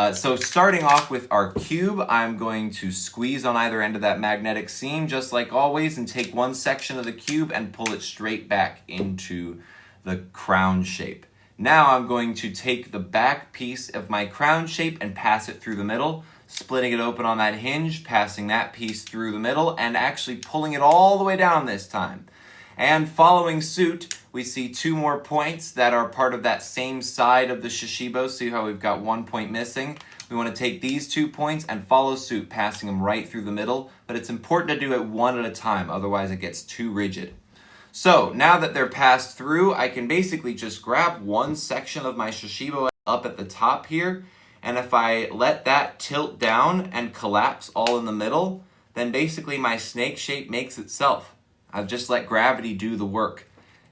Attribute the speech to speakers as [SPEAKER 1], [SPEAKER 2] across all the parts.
[SPEAKER 1] So starting off with our cube, I'm going to squeeze on either end of that magnetic seam just like always and take one section of the cube and pull it straight back into the crown shape. Now I'm going to take the back piece of my crown shape and pass it through the middle, splitting it open on that hinge, passing that piece through the middle, and actually pulling it all the way down this time. And following suit, we see 2 more points that are part of that same side of the shashibo. See how we've got 1 point missing? We want to take these 2 points and follow suit, passing them right through the middle, but it's important to do it one at a time, otherwise it gets too rigid. So now that they're passed through, I can basically just grab one section of my shashibo up at the top here, and if I let that tilt down and collapse all in the middle, then basically my snake shape makes itself. I've just let gravity do the work.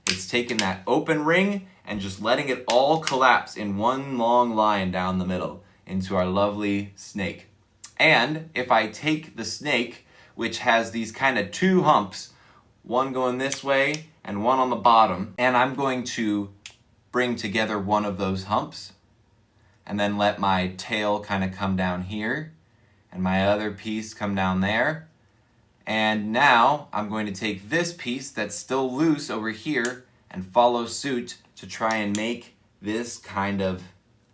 [SPEAKER 1] It's taken that open ring and just letting it all collapse in one long line down the middle into our lovely snake. And if I take the snake, which has these kind of 2 humps, one going this way and one on the bottom, and I'm going to bring together one of those humps and then let my tail kind of come down here and my other piece come down there. And now I'm going to take this piece that's still loose over here and follow suit to try and make this kind of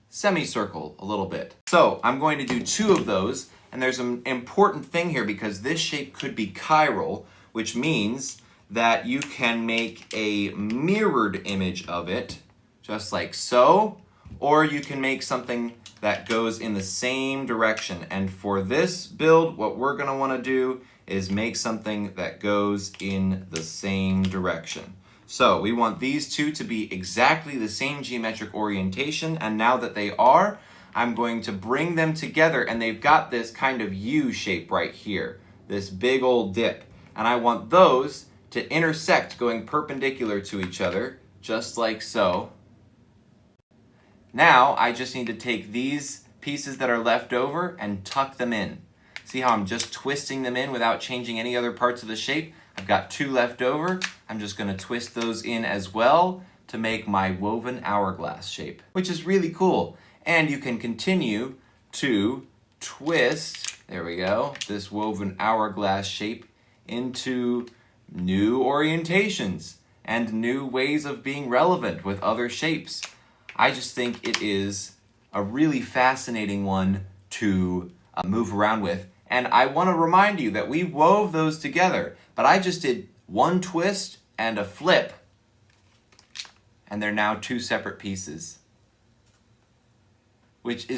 [SPEAKER 1] semicircle a little bit. So I'm going to do 2 of those, and there's an important thing here because this shape could be chiral, which means that you can make a mirrored image of it, just like so, or you can make something that goes in the same direction. And for this build, what we're gonna wanna do is make something that goes in the same direction. So we want these 2 to be exactly the same geometric orientation, and now that they are, I'm going to bring them together, and they've got this kind of U shape right here, this big old dip, and I want those to intersect going perpendicular to each other, just like so. Now I just need to take these pieces that are left over and tuck them in. See how I'm just twisting them in without changing any other parts of the shape? I've got 2 left over. I'm just going to twist those in as well to make my woven hourglass shape, which is really cool. And you can continue to twist, there we go, this woven hourglass shape into new orientations and new ways of being relevant with other shapes. I just think it is a really fascinating one to move around with. And I want to remind you that we wove those together, but I just did 1 twist and a flip, and they're now 2 separate pieces, which is